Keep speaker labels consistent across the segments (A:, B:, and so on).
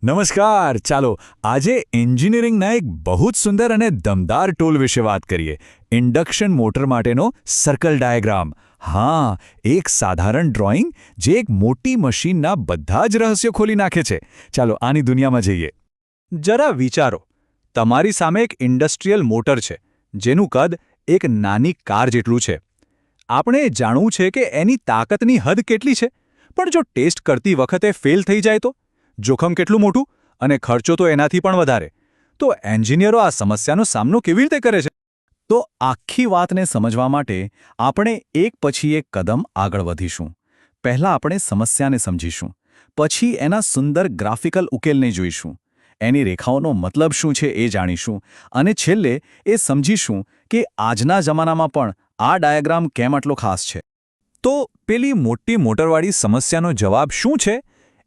A: નમસ્કાર. ચાલો આજે એન્જિનિયરિંગના એક બહુ જ સુંદર અને દમદાર ટૂલ વિશે વાત કરીએ. ઇન્ડક્શન મોટર માટેનો સર્કલ ડાયાગ્રામ. હા, એક સાધારણ ડ્રોઈંગ જે એક મોટી મશીનના બધા જ રહસ્યો ખોલી નાખે છે. ચાલો આની દુનિયામાં જઈએ.
B: જરા વિચારો, તમારી સામે એક ઇન્ડસ્ટ્રીયલ મોટર છે જેનું કદ એક નાની કાર જેટલું છે. આપણે જાણવું છે કે એની તાકાતની હદ કેટલી છે, પણ જો ટેસ્ટ કરતી વખતે ફેલ થઈ જાય તો? જોખમ કેટલું મોટું અને ખર્ચો તો એનાથી પણ વધારે. તો એન્જિનિયરો આ સમસ્યાનો સામનો કેવી રીતે કરે છે? તો આખી વાતને સમજવા માટે આપણે એક પછી એક કદમ આગળ વધીશું. પહેલાં આપણે સમસ્યાને સમજીશું, પછી એના સુંદર ગ્રાફિકલ ઉકેલને જોઈશું, એની રેખાઓનો મતલબ શું છે એ જાણીશું, અને છેલ્લે એ સમજીશું કે આજના જમાનામાં પણ આ ડાયાગ્રામ કેમ આટલો ખાસ છે. તો પેલી મોટી મોટરવાળી સમસ્યાનો જવાબ શું છે?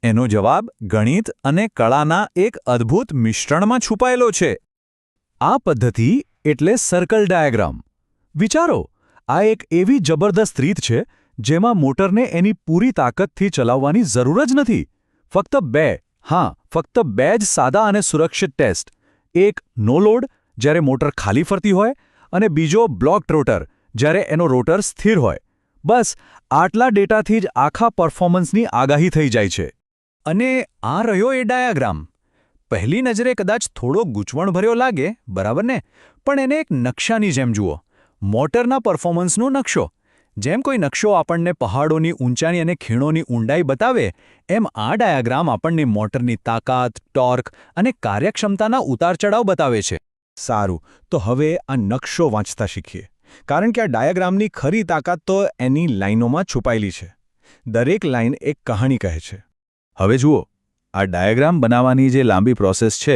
B: એનો જવાબ ગણિત અને કળાના એક અદ્ભુત મિશ્રણમાં છુપાયેલો છે. આ પદ્ધતિ એટલે સર્કલ ડાયાગ્રામ. વિચારો, આ એક એવી જબરદસ્ત રીત છે જેમાં મોટરને એની પૂરી તાકાતથી ચલાવવાની જરૂર જ નથી. ફક્ત બે જ સાદા અને સુરક્ષિત ટેસ્ટ. એક નો લોડ, જ્યારે મોટર ખાલી ફરતી હોય, અને બીજો બ્લોક્ડ રોટર, જ્યારે એનો રોટર સ્થિર હોય. બસ આટલા ડેટાથી જ આખા પરફોર્મન્સની આગાહી થઈ જાય છે. અને આ રહ્યો એ ડાયાગ્રામ. પહેલી નજરે કદાચ થોડો ગૂંચવણભર્યો લાગે, બરાબર ને? પણ એને એક નકશાની જેમ જુઓ. મોટરના પરફોર્મન્સનો નકશો. જેમ કોઈ નકશો આપણને પહાડોની ઊંચાઈ અને ખીણોની ઊંડાઈ બતાવે, એમ આ ડાયાગ્રામ આપણને મોટરની તાકાત, ટોર્ક અને કાર્યક્ષમતાના ઉતારચઢાવ બતાવે છે. સારું, તો હવે આ નકશો વાંચતા શીખીએ. કારણ કે આ ડાયાગ્રામની ખરી તાકાત તો એની લાઈનોમાં છુપાયેલી છે. દરેક લાઈન એક કહાણી કહે છે. હવે જુઓ, આ ડાયાગ્રામ બનાવવાની જે લાંબી પ્રોસેસ છે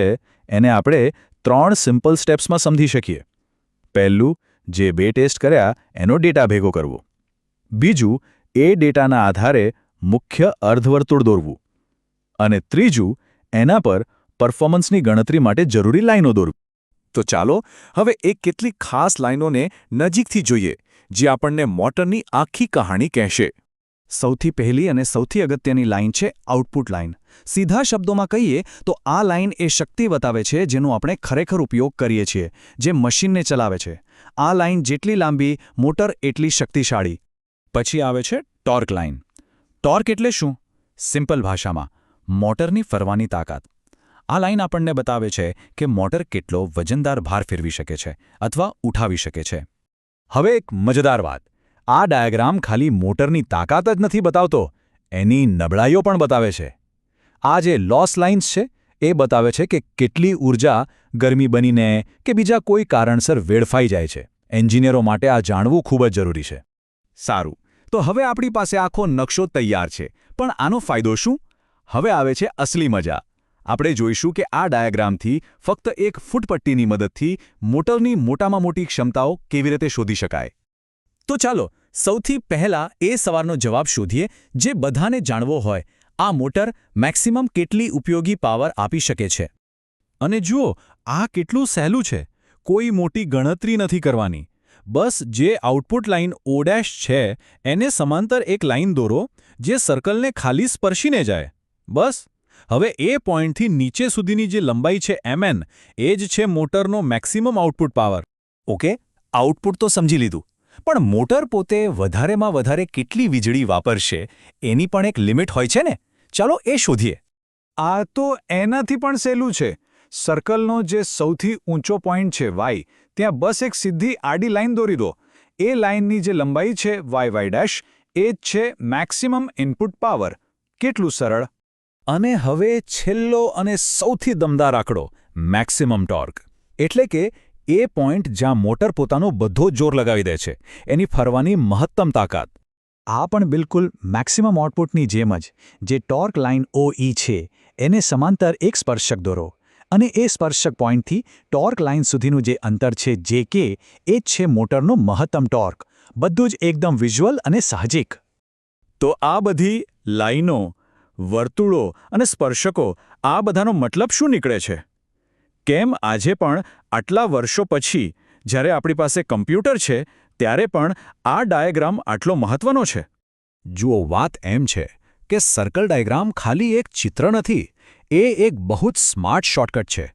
B: એને આપણે 3 સિમ્પલ સ્ટેપ્સમાં સમજી શકીએ. પહેલું, જે 2 ટેસ્ટ કર્યા એનો ડેટા ભેગો કરવો. બીજું, એ ડેટાના આધારે મુખ્ય અર્ધવર્તુળ દોરવું. અને ત્રીજું, એના પર પરફોર્મન્સની ગણતરી માટે જરૂરી લાઈનો દોરવી. તો ચાલો હવે એક કેટલીક ખાસ લાઈનોને નજીકથી જોઈએ, જે આપણને મોટરની આખી કહાણી કહેશે. સૌથી પહેલી અને સૌથી અગત્યની લાઈન છે આઉટપુટ લાઈન. સીધા શબ્દોમાં કહીએ તો આ લાઈન એ શક્તિ બતાવે છે જેનો આપણે ખરેખર ઉપયોગ કરીએ છીએ, જે મશીનને ચલાવે છે. આ લાઈન જેટલી લાંબી, મોટર એટલી શક્તિશાળી. પછી આવે છે ટોર્ક લાઈન. ટોર્ક એટલે શું? સિમ્પલ ભાષામાં, મોટરની ફરવાની તાકાત. આ લાઈન આપણને બતાવે છે કે મોટર કેટલો વજનદાર ભાર ફેરવી શકે છે અથવા ઉઠાવી શકે છે. હવે એક મજેદાર વાત. આ ડાયાગ્રામ ખાલી મોટરની તાકાત જ નથી બતાવતો, એની નબળાઈઓ પણ બતાવે છે. આ જે લોસ લાઇન્સ છે એ બતાવે છે કે કેટલી ઊર્જા ગરમી બનીને કે બીજા કોઈ કારણસર વેડફાઈ જાય છે. એન્જિનિયરો માટે આ જાણવું ખૂબ જ જરૂરી છે. સારું, તો હવે આપણી પાસે આખો નકશો તૈયાર છે, પણ આનો ફાયદો શું? હવે આવે છે અસલી મજા. આપણે જોઈશું કે આ ડાયાગ્રામથી ફક્ત એક ફૂટપટ્ટીની મદદથી મોટરની મોટામાં મોટી ક્ષમતાઓ કેવી રીતે શોધી શકાય. તો ચાલો સૌથી પહેલા એ સવાલનો જવાબ શોધીએ જે બધાને જાણવો હોય. આ મોટર મેક્સિમમ કેટલી ઉપયોગી પાવર આપી શકે છે? અને જુઓ, આ કેટલું સહેલું છે. કોઈ મોટી ગણતરી નથી કરવાની. બસ જે આઉટપુટ લાઇન O' છે એને સમાંતર એક લાઇન દોરો જે સર્કલને ખાલી સ્પર્શીને જાય. બસ. હવે એ પોઈન્ટથી નીચે સુધીની જે લંબાઈ છે Mn, એ જ છે મોટરનો maximum output power. Okay, output તો સમજી લીધું. પણ મોટર પોતે વધારેમાં વધારે કેટલી વીજળી વાપરશે એની પણ એક લિમિટ હોય છે ને? ચાલો એ શોધીએ. આ તો એનાથી પણ સહેલું છે. સર્કલનો જે સૌથી ઊંચો પોઈન્ટ છે Y, ત્યાં બસ એક સીધી આડી લાઈન દોરી દો. એ લાઈનની જે લંબાઈ છે y', એ જ છે મેક્સિમમ ઇનપુટ પાવર. કેટલું સરળ! અને હવે છેલ્લો અને સૌથી દમદાર આંકડો, મેક્સિમમ ટોર્ક. એટલે કે એ પોઈન્ટ જ્યાં મોટર પોતાનો બધો જોર લગાવી દે છે, એની ફરવાની મહત્તમ તાકાત. આ પણ બિલકુલ મેક્સિમમ આઉટપુટની જેમ જ. જે ટોર્ક લાઇન OE છે એને સમાંતર એક સ્પર્શક દોરો, અને એ સ્પર્શક પોઈન્ટથી ટોર્ક લાઇન સુધીનું જે અંતર છે JK, એ જ છે મોટરનો મહત્તમ ટોર્ક. બધું જ એકદમ વિઝ્યુઅલ અને સાહજિક. તો આ બધી લાઈનો, વર્તુળો અને સ્પર્શકો, આ બધાનો મતલબ શું નીકળે છે? કેમ આજે પણ આટલા વર્ષો પછી, જ્યારે આપણી પાસે કમ્પ્યુટર છે, ત્યારે પણ આ ડાયાગ્રામ આટલો મહત્વનો છે? જુઓ, વાત એમ છે કે સર્કલ ડાયાગ્રામ ખાલી એક ચિત્ર નથી, એ એક બહુ જ સ્માર્ટ શોર્ટકટ છે.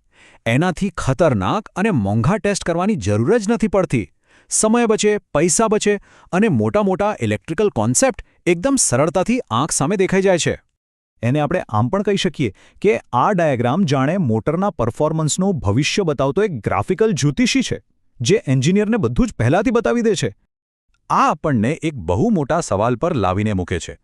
B: એનાથી ખતરનાક અને મોંઘા ટેસ્ટ કરવાની જરૂર જ નથી પડતી. સમય બચે, પૈસા બચે અને મોટા ઇલેક્ટ્રિકલ કોન્સેપ્ટ એકદમ સરળતાથી આંખ સામે દેખાઈ જાય છે. એને આપણે આમ પણ કહી શકીએ કે આ ડાયાગ્રામ જાણે મોટરના પરફોર્મન્સનું ભવિષ્ય બતાવતો એક ગ્રાફિકલ જ્યોતિષી છે, જે એન્જિનિયરને બધું જ પહેલાથી બતાવી દે છે. આ આપણને એક બહુ મોટા સવાલ પર લાવીને મૂકે છે.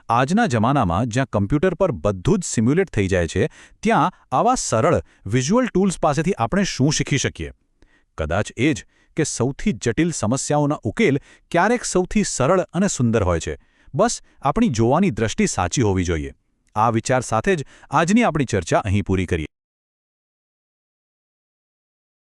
B: આજના જમાનામાં જ્યાં કમ્પ્યુટર પર બધું જ સિમ્યુલેટ થઈ જાય છે, ત્યાં આવા સરળ વિઝ્યુઅલ ટૂલ્સ પાસેથી આપણે શું શીખી શકીએ? કદાચ એ જ કે સૌથી જટિલ સમસ્યાઓના ઉકેલ ક્યારેક સૌથી સરળ અને સુંદર હોય છે. બસ આપણી જોવાની દ્રષ્ટિ સાચી હોવી જોઈએ. આ વિચાર સાથે જ આજની આપણી ચર્ચા અહીં પૂરી કરીએ.